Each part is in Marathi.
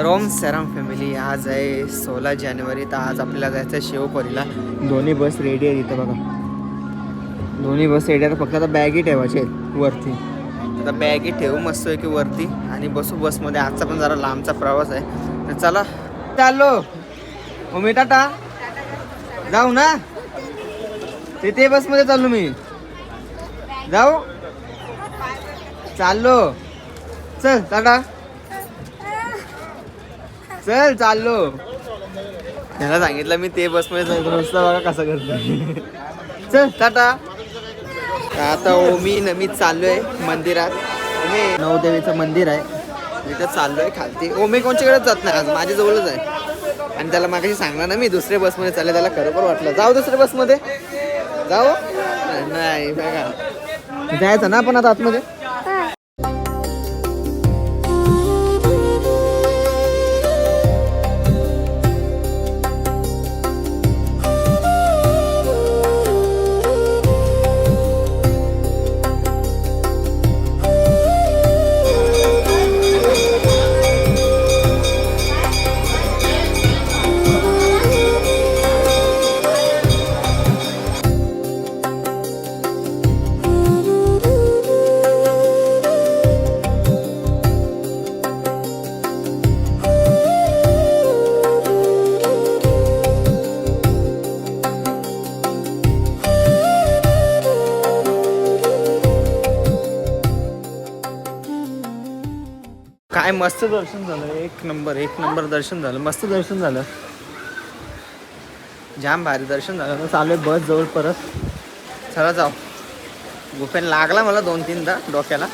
तर ओम सराम फॅमिली, आज आहे 16 जानेवारी. तर आज आपल्याला जायचं आहे शिवपुरीला. दोन्ही बस रेडी आहे इथं बघा. दोन्ही बस रेडी आहे. फक्त आता बॅगी ठेवायचे आहेत वरती. आता बॅगी ठेवू मस्त आहे की वरती आणि बसू बसमध्ये. आजचा पण जरा लांबचा प्रवास आहे. तर चला चाललो. ओमी टाटा जाऊ ना. ते बसमध्ये चाललो मी. जाऊ चाललो. चल टाटा. चल चाललो. त्याला सांगितलं मी ते बसमध्ये जायचं नुसतं बघा कसं करतो. चल टाटा. आता ओमी मी चाललोय मंदिरात. ओमी नवदेवीचं मंदिर आहे तिथं चाललोय खालती. ओमी कोणच्याकडेच जात नाही, आज माझ्या जवळच आहे. आणि त्याला मागाशी सांगणार ना मी दुसऱ्या बसमध्ये चालले. त्याला खरोखर वाटलं जाऊ दुसऱ्या बसमध्ये जाऊ. नाही बघा जायचं ना आपण आता आतमध्ये. काय मस्त दर्शन झालं. एक नंबर दर्शन झालं. मस्त दर्शन झालं. जाम भारी दर्शन झालं. चालू आहे बस जवळ परत. चला जाऊ. गुफेन लागला मला 2-3दा डोक्याला.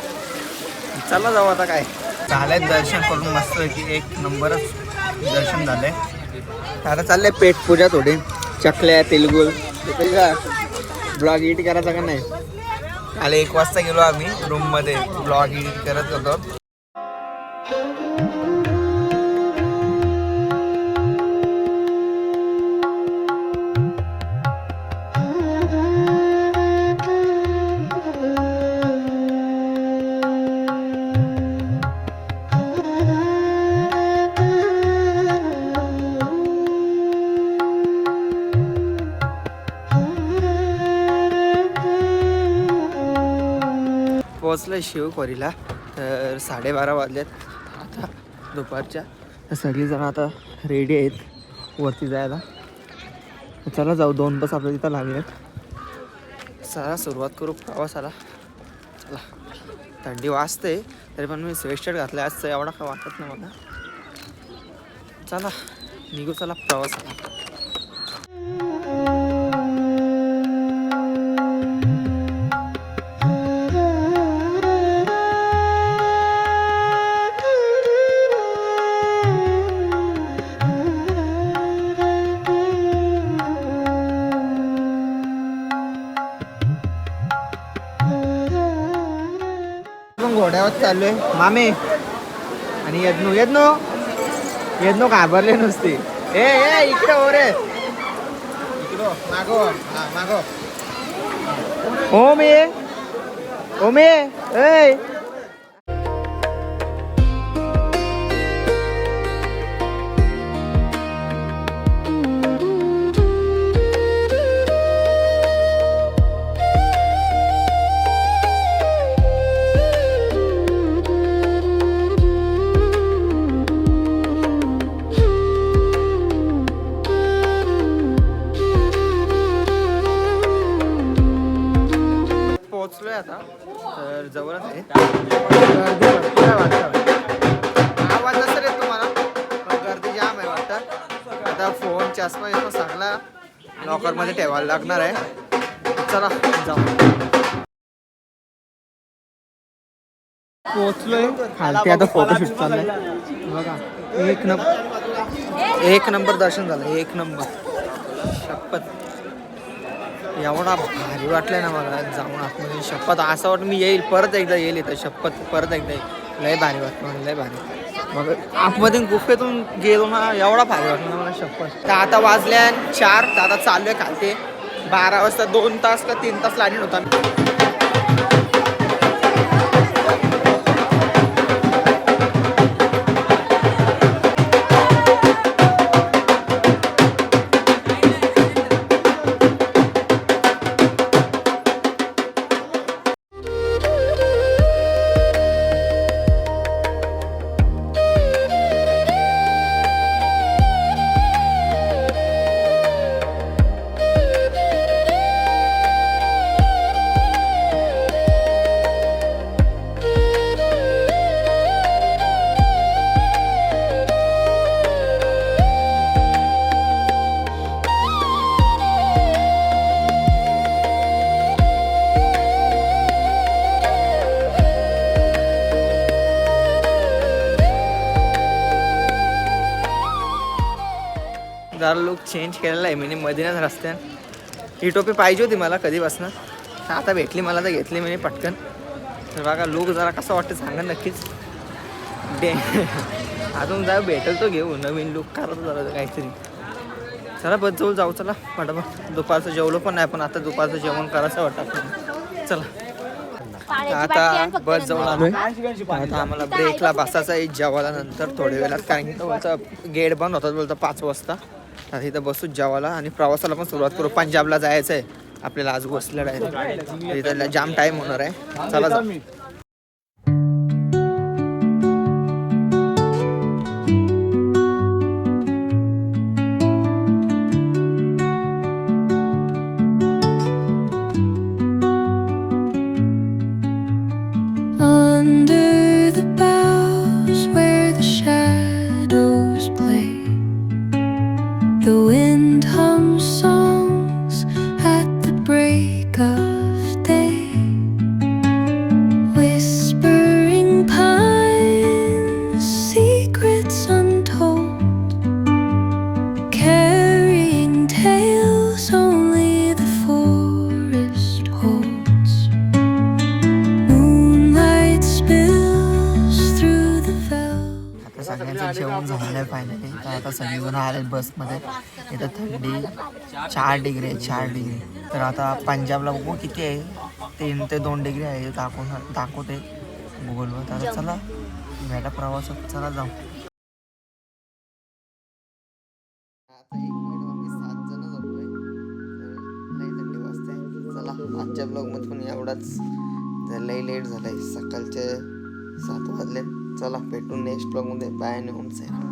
चला जाऊ आता. काय झालंय दर्शन करून मस्त की एक नंबरच दर्शन झालंय. आता चाललंय पेट पूजा. थोडी चकल्या तिलगुल का ब्लॉग एडिट करायचा का नाही. काल 1 वाजता गेलो आम्ही रूममध्ये ब्लॉग एडिट करत होतो. पोचलं शिवखोरीला. तर 12:30 वाजलेत आता दुपारच्या. तर सगळीजण आता रेडी आहेत वरती जायला. चला जाऊ. 2 बस आपल्या तिथं लागलेत. चला सुरुवात करू प्रवासाला. चला. थंडी वाजते तरी पण मी स्वेटशर्ट घातलं आजचं. एवढा काय वाटत नाही मला. चला निघू. चला प्रवासाला. घोड्यावर चाललोय मामे आणि यज्ञो घाबरले नुसते. ए इकडे हो रे. इकडं मागो. हा मागो. ओमे ए पोचलोय आता. तर जवळच आहे. गर्दी भरपूर आहे वाटतं. आवाज नसेल येत तुम्हाला पण गर्दी जाम आहे वाटतं. आता फोन चष्मा येतो सगळा लॉकरमध्ये ठेवायला लागणार आहे. चला जाऊ. पोचलोय खालती. आता फोटोशूट चाललाय बघा. एक नंबर दर्शन झालं. 1 नंबर. शपथ एवढा भारी वाटलंय ना मला जाऊन आतमध्ये. शपथ असं वाटतं मी येईल परत एकदा येईल इथं. शपथ परत एकदा येईल. लय भारी वाटतं मला. लय भारी. मग आतमध्ये गुफेतून गेलो ना एवढा भारी वाटलं ना मला. शपथ. तर आता वाजल्या 4. तर आता चालू आहे खालते. 12 वाजता 2 तास का 3 तास लाईन होता. जरा लुक चेंज केलेला आहे मी मधीनच रस्त्यान. ही टोपी पाहिजे होती मला कधीपासून, आता भेटली मला तर घेतली मी पटकन. तर बघा लुक जरा कसं वाटतं सांगा नक्कीच. अजून जाऊ भेटेल तो घेऊ नवीन लुक करत जरा काहीतरी. चला बस जवळ जाऊ, चला पटापट. दुपारचं जेवलो पण नाही, पण आता दुपारचं जेवण करायचं वाटतं. चला आता बस जवळ आलोय. आता आम्हाला ब्रेकला बसायचं आहे जेवायला नंतर थोड्या वेळात, कारण की बोलता गेट बंद होतात बोलता 5 वाजता. आता इथं बसूच जेवायला आणि प्रवासाला पण सुरुवात करू. पंजाबला जायचं आहे आपल्याला आज बसला डायरेक्ट. इथं जाम टाईम होणार आहे. चला जा. जेवण झालेलं आहे फायनली. तर आता सगळेजण आले बसमध्ये. इथं थंडी 4 डिग्री आहे, 4 डिग्री. तर आता पंजाबला बघू किती आहे, 3 ते 2 डिग्री आहे दाखवते गुगलवर. तर चला भेटा प्रवासात, चला जाऊ. आता 1 मिनिट आम्ही 7 जण जातोय. लई थंडी वाजते. चला आजच्या ब्लॉगमध्ये पण एवढाच. लई लेट झालाय, सकाळचे 7 वाजले. चला भेटून नेक्स्ट ब्लॉगमध्ये. बाय आणि होम साईड.